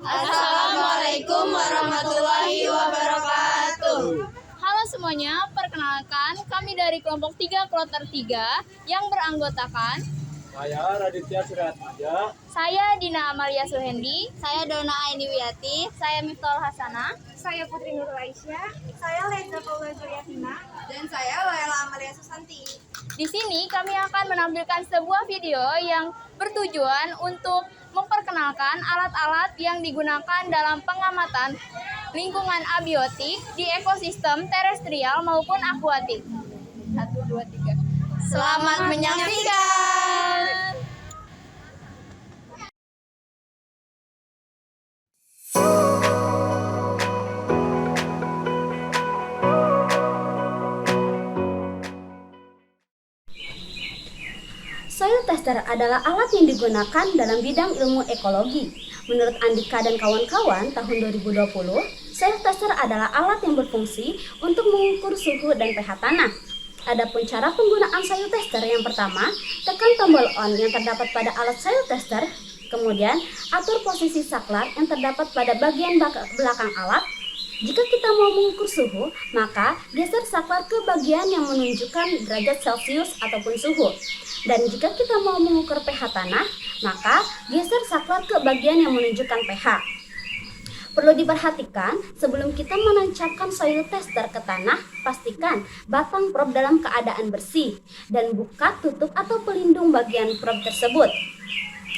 Assalamualaikum warahmatullahi wabarakatuh. Halo semuanya, perkenalkan kami dari kelompok 3 Kloter 3 yang beranggotakan Saya Raditya Suratmaja. saya Dina Amalia Suhendi, Saya Dona Aini Wiyati. saya Miftol Hasanah, Saya Putri Nurul Aisyah. Saya Leza Paula Juriatina. Dan saya Laila Amalia Susanti. Di sini kami akan menampilkan sebuah video yang bertujuan untuk memperkenalkan alat-alat yang digunakan dalam pengamatan lingkungan abiotik di ekosistem terestrial maupun akuatik. 1, 2, 3. Selamat menyaksikan. Soil tester adalah alat yang digunakan dalam bidang ilmu ekologi. Menurut Andika dan kawan-kawan tahun 2020, soil tester adalah alat yang berfungsi untuk mengukur suhu dan pH tanah. Adapun cara penggunaan soil tester yang pertama, tekan tombol on yang terdapat pada alat soil tester, kemudian atur posisi saklar yang terdapat pada bagian belakang alat. Jika kita mau mengukur suhu, maka geser saklar ke bagian yang menunjukkan derajat Celcius ataupun suhu. Dan jika kita mau mengukur pH tanah, maka geser saklar ke bagian yang menunjukkan pH. Perlu diperhatikan, sebelum kita menancapkan soil tester ke tanah, pastikan batang probe dalam keadaan bersih dan buka tutup atau pelindung bagian probe tersebut.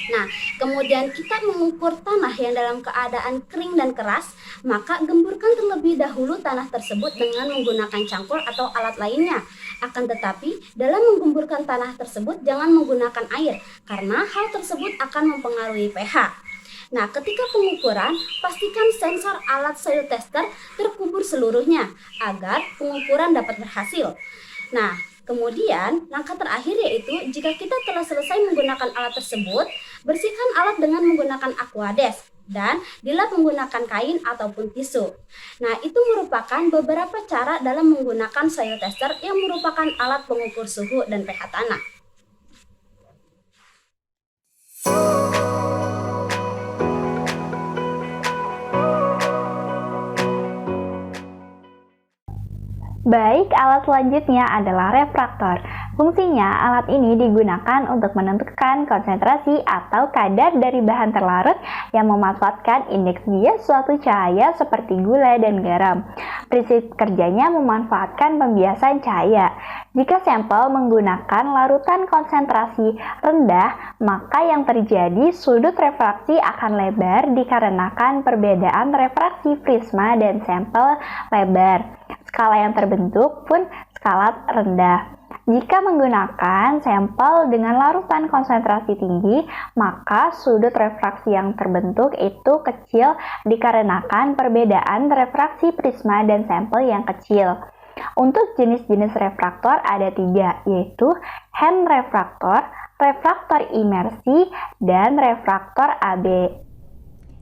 Nah, kemudian kita mengukur tanah yang dalam keadaan kering dan keras, maka gemburkan terlebih dahulu tanah tersebut dengan menggunakan cangkul atau alat lainnya. Akan tetapi, dalam menggemburkan tanah tersebut jangan menggunakan air, karena hal tersebut akan mempengaruhi pH. Nah, ketika pengukuran, pastikan sensor alat soil tester terkubur seluruhnya, agar pengukuran dapat berhasil. Nah, kemudian, langkah terakhir yaitu jika kita telah selesai menggunakan alat tersebut, bersihkan alat dengan menggunakan aquades dan dilap menggunakan kain ataupun tisu. Nah, itu merupakan beberapa cara dalam menggunakan soil tester yang merupakan alat pengukur suhu dan pH tanah. Baik, alat selanjutnya adalah refraktor. Fungsinya, alat ini digunakan untuk menentukan konsentrasi atau kadar dari bahan terlarut yang memanfaatkan indeks bias suatu cahaya seperti gula dan garam. Prinsip kerjanya memanfaatkan pembiasan cahaya. Jika sampel menggunakan larutan konsentrasi rendah, maka yang terjadi sudut refraksi akan lebar dikarenakan perbedaan refraksi prisma dan sampel lebar. Skala yang terbentuk pun skala rendah. Jika menggunakan sampel dengan larutan konsentrasi tinggi, maka sudut refraksi yang terbentuk itu kecil dikarenakan perbedaan refraksi prisma dan sampel yang kecil. Untuk jenis-jenis refraktor ada 3, yaitu hand refraktor, refraktor imersi, dan refraktor AB.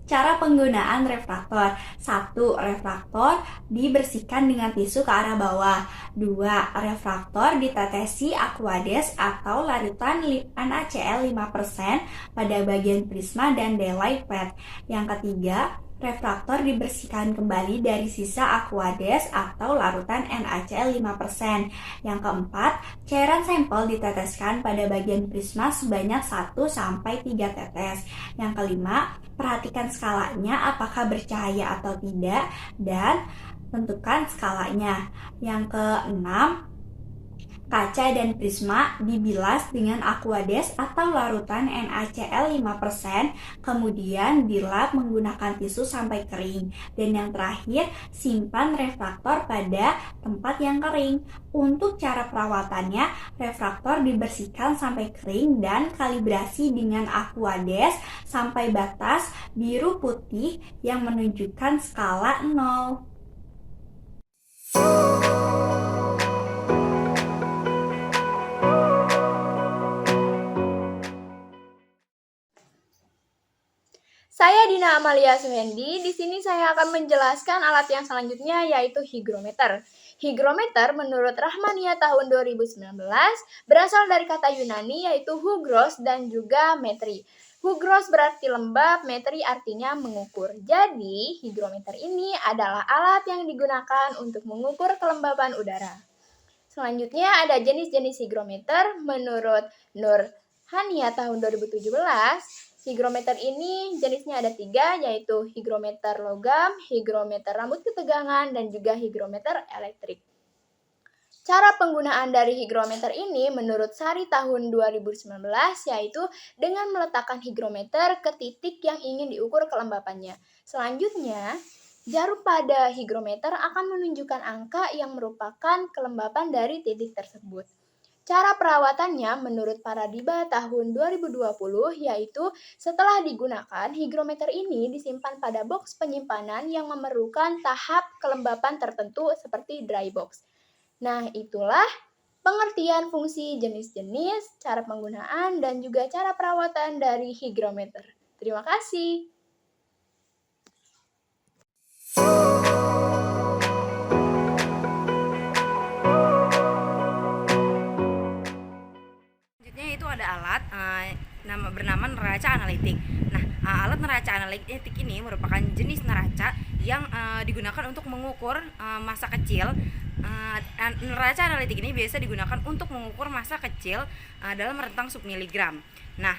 Cara penggunaan refraktor. 1. Refraktor dibersihkan dengan tisu ke arah bawah. 2. Refraktor ditetesi aquades atau larutan NaCl 5% pada bagian prisma dan daylight pad. Yang ketiga, refraktor dibersihkan kembali dari sisa aquades atau larutan NaCl 5%. Yang keempat, cairan sampel diteteskan pada bagian prisma sebanyak 1-3 tetes. Yang kelima, perhatikan skalanya apakah bercahaya atau tidak dan tentukan skalanya. Yang keenam, kaca dan prisma dibilas dengan aquades atau larutan NaCl 5%, kemudian dilap menggunakan tisu sampai kering. Dan yang terakhir, simpan refraktor pada tempat yang kering. Untuk cara perawatannya, refraktor dibersihkan sampai kering dan kalibrasi dengan aquades sampai batas biru putih yang menunjukkan skala 0. Saya Dina Amalia Suhendi. Di sini saya akan menjelaskan alat yang selanjutnya yaitu hygrometer. Hygrometer menurut Rahmania tahun 2019 berasal dari kata Yunani yaitu hugros dan juga metri. Hugros berarti lembab, metri artinya mengukur. Jadi, higrometer ini adalah alat yang digunakan untuk mengukur kelembaban udara. Selanjutnya ada jenis-jenis higrometer. Menurut Nur Hania tahun 2017, higrometer ini jenisnya ada 3, yaitu higrometer logam, higrometer rambut ketegangan, dan juga higrometer elektrik. Cara penggunaan dari higrometer ini menurut Sari tahun 2019 yaitu dengan meletakkan higrometer ke titik yang ingin diukur kelembapannya. Selanjutnya, jarum pada higrometer akan menunjukkan angka yang merupakan kelembapan dari titik tersebut. Cara perawatannya menurut Paradiba tahun 2020 yaitu setelah digunakan, higrometer ini disimpan pada box penyimpanan yang memerlukan tahap kelembapan tertentu seperti dry box. Nah, itulah pengertian fungsi jenis-jenis, cara penggunaan, dan juga cara perawatan dari higrometer. Terima kasih. Selanjutnya itu ada alat bernama neraca analitik. Nah, alat neraca analitik ini merupakan jenis neraca yang digunakan untuk mengukur massa kecil. Neraca analitik ini biasa digunakan untuk mengukur massa kecil dalam rentang submiligram. Nah,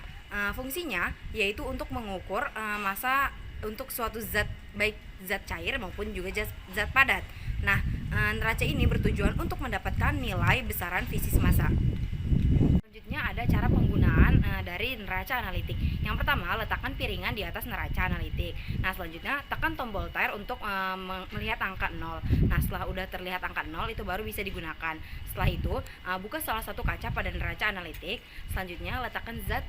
fungsinya yaitu untuk mengukur massa untuk suatu zat, baik zat cair maupun juga zat padat. Nah, neraca ini bertujuan untuk mendapatkan nilai besaran fisis massa. Selanjutnya ada cara penggunaan dari neraca analitik. Yang pertama, letakkan piringan di atas neraca analitik. Nah, selanjutnya tekan tombol tar untuk melihat angka 0. Nah, setelah udah terlihat angka 0 itu baru bisa digunakan. Setelah itu, buka salah satu kaca pada neraca analitik. Selanjutnya, letakkan zat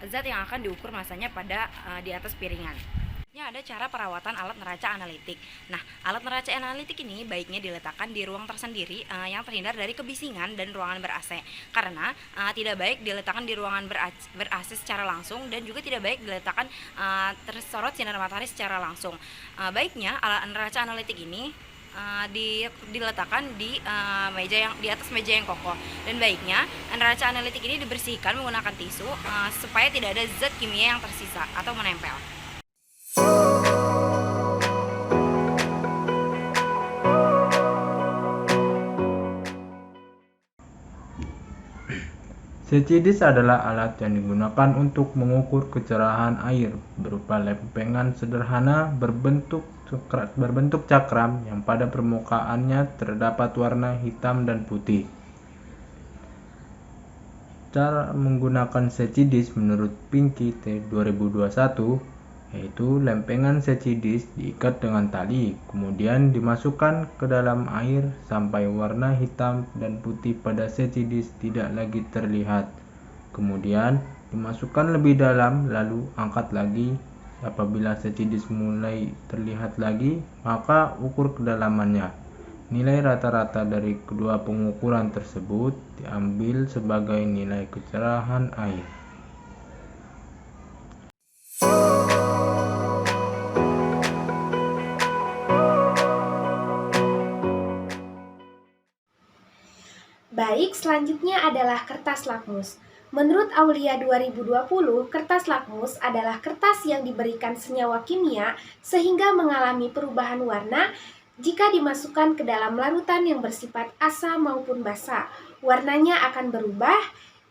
zat yang akan diukur massanya pada di atas piringan. Ada cara perawatan alat neraca analitik. Nah, alat neraca analitik ini baiknya diletakkan di ruang tersendiri yang terhindar dari kebisingan dan ruangan ber-AC. Karena tidak baik diletakkan di ruangan ber-AC secara langsung dan juga tidak baik diletakkan tersorot sinar matahari secara langsung. Baiknya alat neraca analitik ini diletakkan di di atas meja yang kokoh, dan baiknya neraca analitik ini dibersihkan menggunakan tisu supaya tidak ada zat kimia yang tersisa atau menempel. Secidis adalah alat yang digunakan untuk mengukur kecerahan air berupa lempengan sederhana berbentuk cakram yang pada permukaannya terdapat warna hitam dan putih. Cara menggunakan secidis menurut Pinky T 2021 yaitu lempengan secidis diikat dengan tali, kemudian dimasukkan ke dalam air sampai warna hitam dan putih pada secidis tidak lagi terlihat. Kemudian dimasukkan lebih dalam, lalu angkat lagi. Apabila secidis mulai terlihat lagi, maka ukur kedalamannya. Nilai rata-rata dari kedua pengukuran tersebut diambil sebagai nilai kecerahan air. Baik, selanjutnya adalah kertas lakmus. Menurut Aulia 2020, kertas lakmus adalah kertas yang diberikan senyawa kimia sehingga mengalami perubahan warna jika dimasukkan ke dalam larutan yang bersifat asam maupun basa. Warnanya akan berubah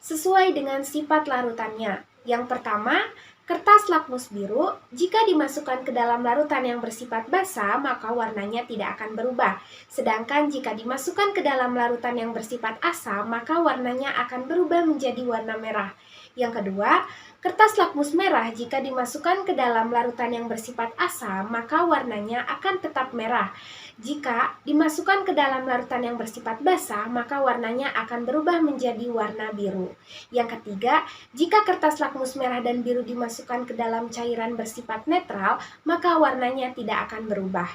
sesuai dengan sifat larutannya. Yang pertama, kertas lakmus biru, jika dimasukkan ke dalam larutan yang bersifat basa, maka warnanya tidak akan berubah. Sedangkan jika dimasukkan ke dalam larutan yang bersifat asam, maka warnanya akan berubah menjadi warna merah. Yang kedua, kertas lakmus merah jika dimasukkan ke dalam larutan yang bersifat asam, maka warnanya akan tetap merah. Jika dimasukkan ke dalam larutan yang bersifat basa, maka warnanya akan berubah menjadi warna biru. Yang ketiga, jika kertas lakmus merah dan biru dimasukkan ke dalam cairan bersifat netral, maka warnanya tidak akan berubah.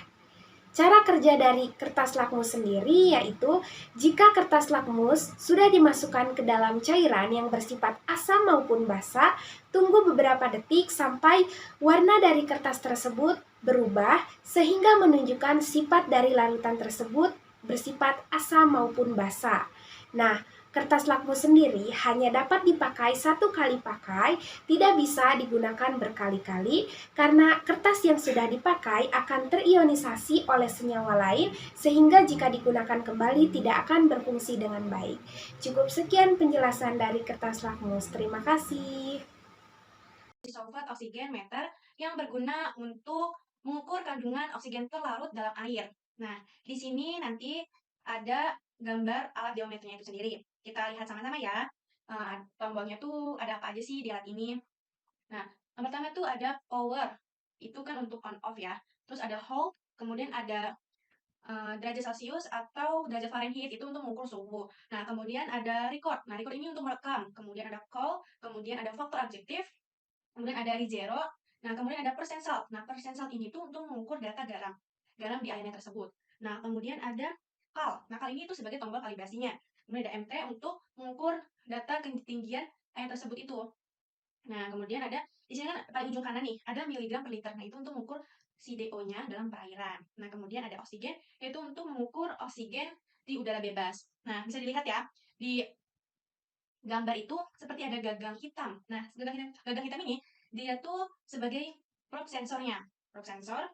Cara kerja dari kertas lakmus sendiri yaitu jika kertas lakmus sudah dimasukkan ke dalam cairan yang bersifat asam maupun basa, tunggu beberapa detik sampai warna dari kertas tersebut berubah sehingga menunjukkan sifat dari larutan tersebut bersifat asam maupun basa. Nah, Kertas lakmus sendiri hanya dapat dipakai satu kali pakai, tidak bisa digunakan berkali-kali karena kertas yang sudah dipakai akan terionisasi oleh senyawa lain sehingga jika digunakan kembali tidak akan berfungsi dengan baik. Cukup sekian penjelasan dari kertas lakmus. Terima kasih. Sulfat oksigen meter yang berguna untuk mengukur kandungan oksigen terlarut dalam air. Nah, di sini nanti ada gambar alat diometernya itu sendiri. Kita lihat sama-sama ya. Tombolnya tuh ada apa aja sih di alat ini. Nah, yang pertama tuh ada power. Itu kan untuk on off ya. Terus ada hold, kemudian ada derajat Celcius atau derajat Fahrenheit itu untuk mengukur suhu. Nah, kemudian ada record. Nah, record ini untuk merekam. Kemudian ada call, kemudian ada faktor adjektif, kemudian ada zero. Nah, kemudian ada percent salt. Nah, percent salt ini tuh untuk mengukur data garam di airnya tersebut. Nah, kemudian ada kal. Nah, kal ini itu sebagai tombol kalibrasinya. Kemudian ada mt untuk mengukur data ketinggian air tersebut itu. Nah, kemudian ada di sini kan paling ujung kanan nih, ada miligram per liter. Nah, itu untuk mengukur si DO-nya dalam perairan. Nah, kemudian ada oksigen, yaitu untuk mengukur oksigen di udara bebas. Nah, bisa dilihat ya, di gambar itu seperti ada gagang hitam. Nah, gagang hitam ini dia tuh sebagai probe sensornya. Probe sensor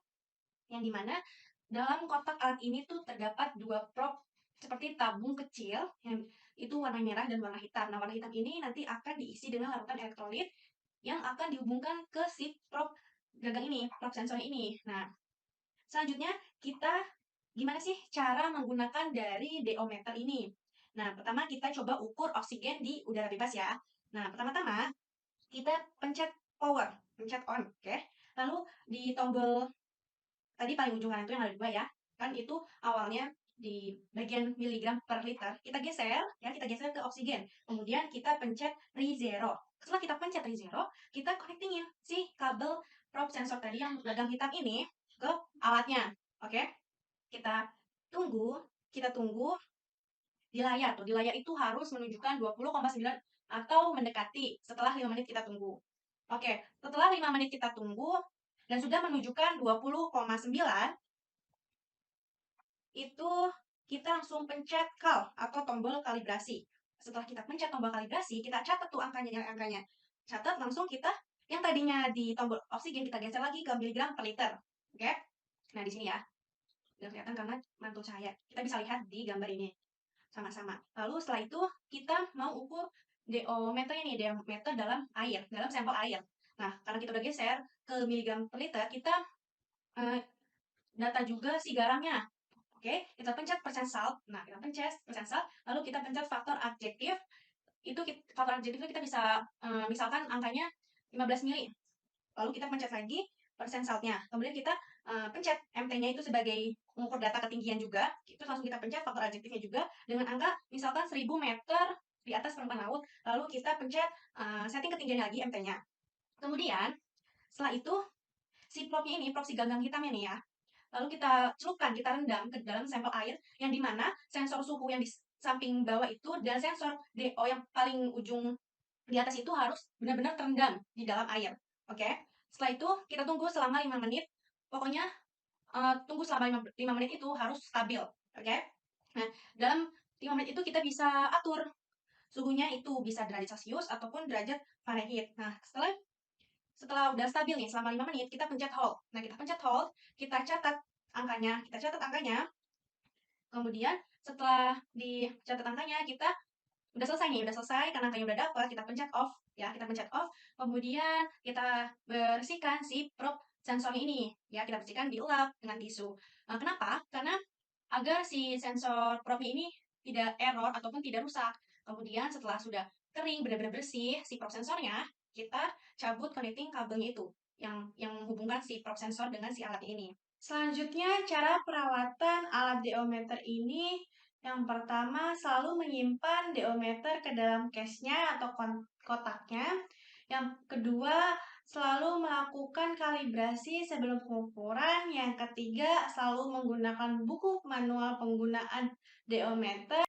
yang dimana dalam kotak alat ini tuh terdapat dua probe seperti tabung kecil yang itu warna merah dan warna hitam. Nah, warna hitam ini nanti akan diisi dengan larutan elektrolit yang akan dihubungkan ke si probe gagang ini, probe sensor ini. Nah, selanjutnya kita gimana sih cara menggunakan dari deometer ini? Nah, pertama kita coba ukur oksigen di udara bebas ya. Nah, pertama-tama kita pencet power, pencet on, oke? Lalu di tombol tadi paling ujung kanan itu yang ada dua ya, kan itu awalnya di bagian miligram per liter, kita geser ya, kita geser ke oksigen. Kemudian kita pencet re-zero. Setelah kita pencet re-zero, kita connectingin si kabel probe sensor tadi yang gagang hitam ini ke alatnya. Oke? Kita tunggu di layar tuh. Di layar itu harus menunjukkan 20,9 atau mendekati setelah 5 menit kita tunggu. Oke, setelah 5 menit kita tunggu dan sudah menunjukkan 20,9, itu kita langsung pencet kal atau tombol kalibrasi. Setelah kita pencet tombol kalibrasi, kita catat tuh angkanya. Catat langsung kita yang tadinya di tombol oksigen kita geser lagi ke miligram per liter. Oke? Nah, di sini ya. Udah kelihatan karena mantul cahaya. Kita bisa lihat di gambar ini sama-sama. Lalu setelah itu kita mau ukur deometernya nih, deometer dalam air, dalam sampel air. Nah, karena kita udah geser ke miligram per liter, kita data juga si garamnya. Oke, kita pencet percent salt. Nah, kita pencet percent salt, lalu kita pencet faktor adjektif. Faktor adjektif itu kita bisa misalkan angkanya 15 mili. Lalu kita pencet lagi percent saltnya. Kemudian kita pencet MT-nya itu sebagai mengukur data ketinggian juga. Terus langsung kita pencet faktor adjektifnya juga dengan angka misalkan 1000 meter di atas permukaan laut. Lalu kita pencet setting ketinggian lagi MT-nya. Kemudian setelah itu si probe-nya ini, probe si gagang hitamnya nih ya. Lalu kita celupkan, kita rendam ke dalam sampel air yang dimana sensor suhu yang di samping bawah itu dan sensor DO yang paling ujung di atas itu harus benar-benar terendam di dalam air. Oke? Setelah itu kita tunggu selama 5 menit. Pokoknya tunggu selama 5 menit itu harus stabil. Oke? Nah, dalam 5 menit itu kita bisa atur suhunya itu bisa derajat Celcius ataupun derajat Fahrenheit. Nah, setelah udah stabil nih selama 5 menit, kita pencet hold. Nah, kita pencet hold, kita catat angkanya. Kemudian setelah dicatat angkanya, kita udah selesai karena angkanya udah dapat, kita pencet off ya, kita pencet off. Kemudian kita bersihkan si probe sensornya ini ya, kita bersihkan dilap dengan tisu. Kenapa? Karena agar si sensor probe ini tidak error ataupun tidak rusak. Kemudian setelah sudah kering benar-benar bersih si probe sensornya, kita cabut connecting kabelnya itu yang menghubungkan si probe sensor dengan si alat ini. Selanjutnya cara perawatan alat deometer ini, yang pertama selalu menyimpan deometer ke dalam case-nya atau kotaknya. Yang kedua, selalu melakukan kalibrasi sebelum pengukuran. Yang ketiga, selalu menggunakan buku manual penggunaan deometer.